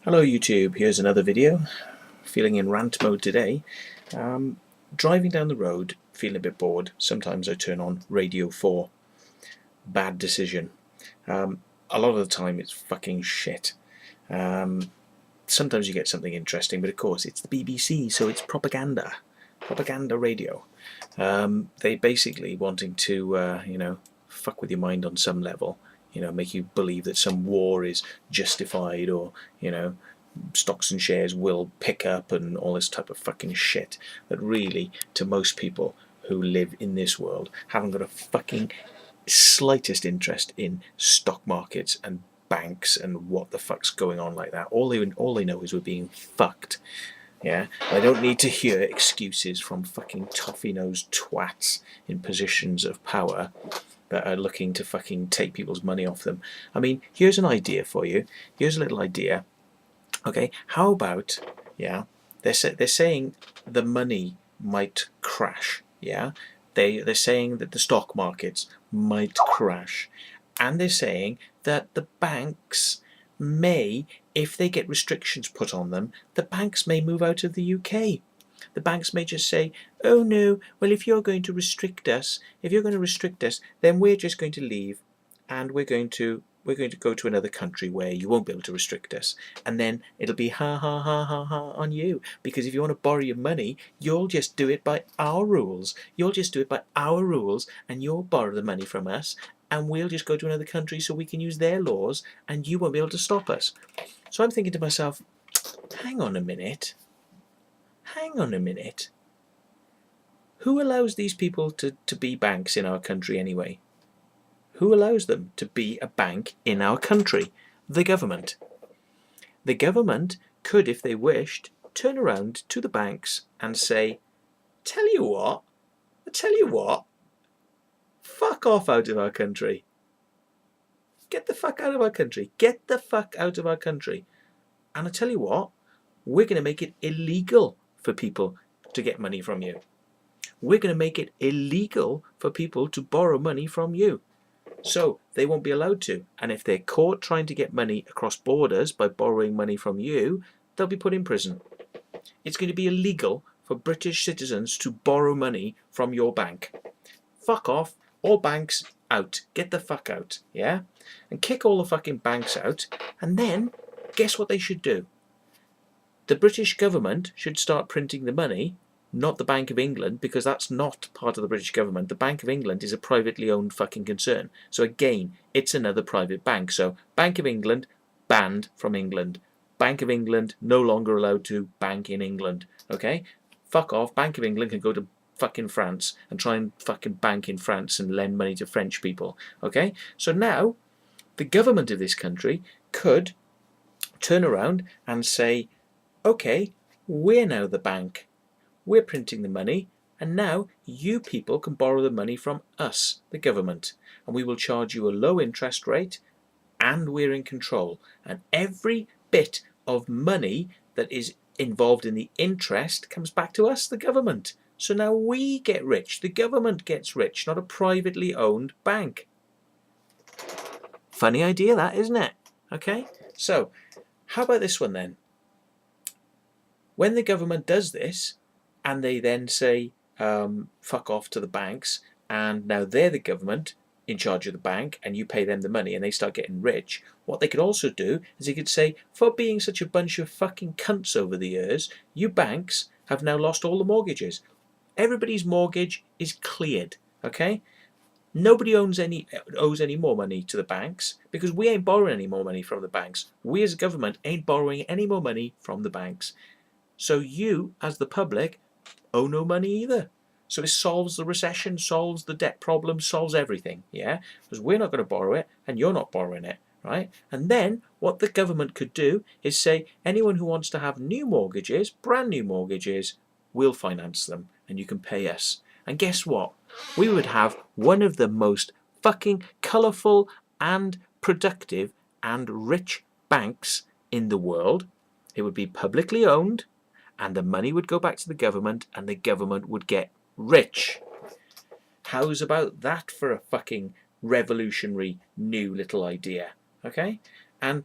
Hello YouTube, here's another video. Feeling in rant mode today. Driving down the road, feeling a bit bored. Sometimes I turn on Radio 4. Bad decision. A lot of the time it's fucking shit. Sometimes you get something interesting, but of course it's the BBC, so it's propaganda. Propaganda radio. They basically wanting to, fuck with your mind on some level. Make you believe that some war is justified, or, stocks and shares will pick up and all this type of fucking shit that really, to most people who live in this world, haven't got a fucking slightest interest in stock markets and banks and what the fuck's going on like that. All they know is we're being fucked. Yeah, I don't need to hear excuses from fucking toffee-nosed twats in positions of power that are looking to fucking take people's money off them. I mean, here's an idea for you. Here's a little idea. Okay, how about, yeah, they're saying the money might crash. Yeah, they're saying that the stock markets might crash, and they're saying that the banks may, if they get restrictions put on them, the banks may move out of the UK. The banks may just say, oh no, well, if you're going to restrict us, then we're just going to leave, and we're going to go to another country where you won't be able to restrict us. And then it'll be ha ha ha ha ha on you, because if you want to borrow your money, you'll just do it by our rules. You'll just do it by our rules, and you'll borrow the money from us, and we'll just go to another country so we can use their laws, and you won't be able to stop us. So I'm thinking to myself, hang on a minute. Who allows these people to be banks in our country anyway? Who allows them to be a bank in our country? The government. The government could, if they wished, turn around to the banks and say, tell you what, fuck off out of our country. Get the fuck out of our country. Get the fuck out of our country. And I tell you what, we're going to make it illegal for people to get money from you. We're going to make it illegal for people to borrow money from you. So they won't be allowed to. And if they're caught trying to get money across borders by borrowing money from you, they'll be put in prison. It's going to be illegal for British citizens to borrow money from your bank. Fuck off. All banks out. Get the fuck out. Yeah? And kick all the fucking banks out. And then, guess what they should do? The British government should start printing the money, not the Bank of England, because that's not part of the British government. The Bank of England is a privately owned fucking concern. So again, it's another private bank. So Bank of England, banned from England. Bank of England, no longer allowed to bank in England. Okay? Fuck off. Bank of England can go to fucking France and try and fucking bank in France and lend money to French people. Okay? So now, the government of this country could turn around and say, okay, we're now the bank. We're printing the money, and now you people can borrow the money from us, the government, and we will charge you a low interest rate, and we're in control. And every bit of money that is involved in the interest comes back to us, the government. So now we get rich. The government gets rich, not a privately owned bank. Funny idea that, isn't it? Okay, so how about this one then? When the government does this, and they then say, fuck off to the banks, and now they're the government in charge of the bank, and you pay them the money, and they start getting rich, what they could also do is they could say, for being such a bunch of fucking cunts over the years, you banks have now lost all the mortgages. Everybody's mortgage is cleared, okay? Nobody owes any more money to the banks, because we ain't borrowing any more money from the banks. We as a government ain't borrowing any more money from the banks. So you, as the public, owe no money either. So it solves the recession, solves the debt problem, solves everything, yeah? Because we're not going to borrow it, and you're not borrowing it, right? And then what the government could do is say, anyone who wants to have new mortgages, brand new mortgages, we'll finance them, and you can pay us. And guess what? We would have one of the most fucking colourful and productive and rich banks in the world. It would be publicly owned, and the money would go back to the government, and the government would get rich. How's about that for a fucking revolutionary new little idea? Okay? And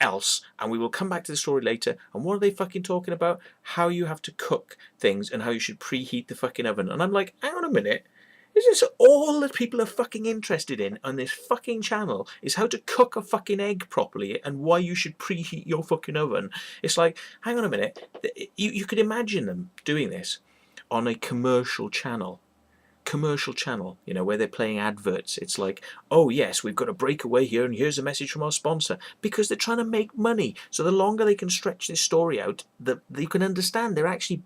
else, and we will come back to the story later. And what are they fucking talking about? How you have to cook things and how you should preheat the fucking oven. And I'm like, hang on a minute. Is this all that people are fucking interested in on this fucking channel? Is how to cook a fucking egg properly and why you should preheat your fucking oven? It's like, hang on a minute. You could imagine them doing this on a commercial channel, you know, where they're playing adverts. It's like, oh yes, we've got a breakaway here, and here's a message from our sponsor, because they're trying to make money. So the longer they can stretch this story out, you can understand they're actually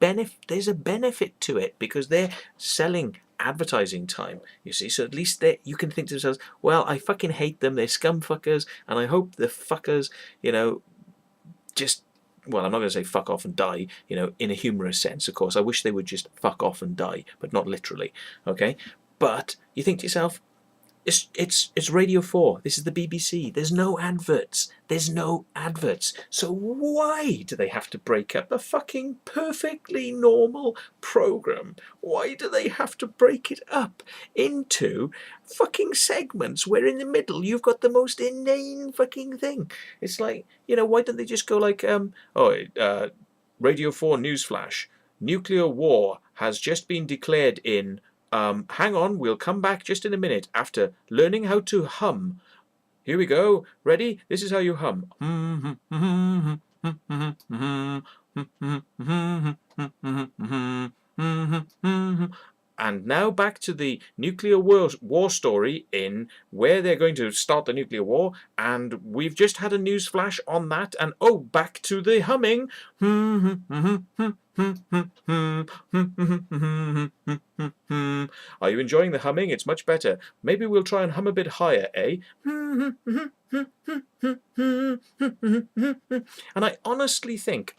there's a benefit to it, because they're selling advertising time, you see. So at least you can think to yourselves, well, I fucking hate them, they're scum fuckers, and I hope the fuckers, you know, just, well, I'm not going to say fuck off and die, you know, in a humorous sense, of course. I wish they would just fuck off and die, but not literally, okay? But you think to yourself, it's Radio 4. This is the BBC. There's no adverts. So why do they have to break up a fucking perfectly normal program? Why do they have to break it up into fucking segments where in the middle you've got the most inane fucking thing? It's like, you know, why don't they just go like, Radio 4 newsflash. Nuclear war has just been declared in... hang on, we'll come back just in a minute after learning how to hum. Here we go. Ready? This is how you hum. And now back to the nuclear war story in where they're going to start the nuclear war, and we've just had a news flash on that, and oh, back to the humming. Are you enjoying the humming? It's much better. Maybe we'll try and hum a bit higher, eh? And I honestly think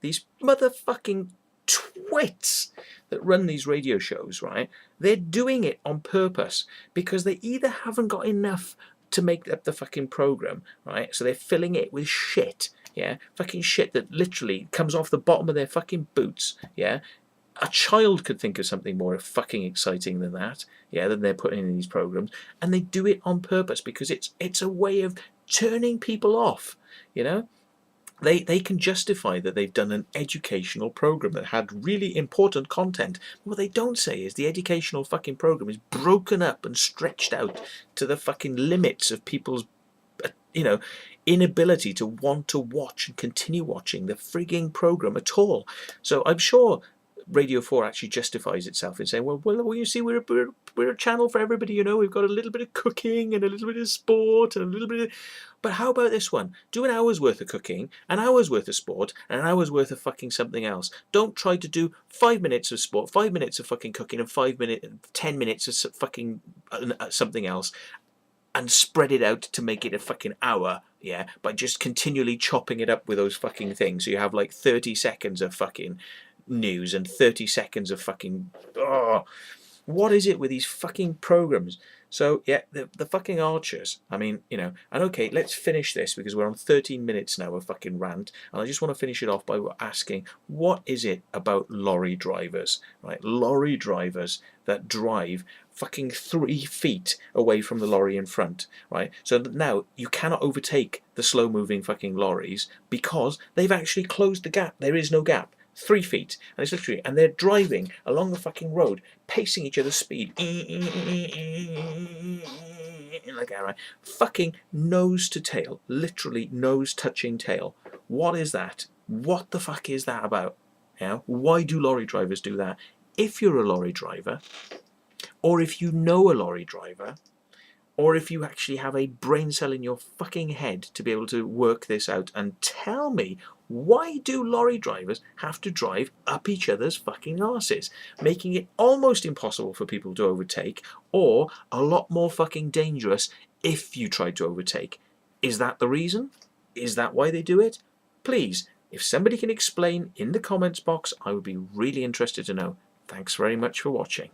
these motherfucking twits that run these radio shows, right, they're doing it on purpose, because they either haven't got enough to make up the fucking program, right, so they're filling it with shit, yeah, fucking shit that literally comes off the bottom of their fucking boots, yeah. A child could think of something more fucking exciting than that, yeah, than they're putting in these programs, and they do it on purpose because it's a way of turning people off, you know. They can justify that they've done an educational program that had really important content. What they don't say is the educational fucking program is broken up and stretched out to the fucking limits of people's, you know, inability to want to watch and continue watching the frigging program at all. So I'm sure Radio 4 actually justifies itself in saying, well, you see, we're a channel for everybody, you know, we've got a little bit of cooking and a little bit of sport and a little bit of... But how about this one? Do an hour's worth of cooking, an hour's worth of sport, and an hour's worth of fucking something else. Don't try to do 5 minutes of sport, 5 minutes of fucking cooking, and 10 minutes of fucking something else, and spread it out to make it a fucking hour, yeah, by just continually chopping it up with those fucking things. So you have like 30 seconds of fucking news and 30 seconds of fucking... Oh, what is it with these fucking programs? So yeah, the fucking Archers, I mean, you know, and okay, let's finish this because we're on 13 minutes now of fucking rant, and I just want to finish it off by asking, what is it about lorry drivers, right? Lorry drivers that drive fucking 3 feet away from the lorry in front, right? So now you cannot overtake the slow moving fucking lorries because they've actually closed the gap. There is no gap. 3 feet, and it's literally, and they're driving along the fucking road, pacing each other's speed, like that, right? Fucking nose to tail, literally nose touching tail. What is that? What the fuck is that about? Yeah, why do lorry drivers do that? If you're a lorry driver, or if you know a lorry driver, or if you actually have a brain cell in your fucking head to be able to work this out and tell me, why do lorry drivers have to drive up each other's fucking arses, making it almost impossible for people to overtake, or a lot more fucking dangerous if you try to overtake? Is that the reason? Is that why they do it? Please, if somebody can explain in the comments box, I would be really interested to know. Thanks very much for watching.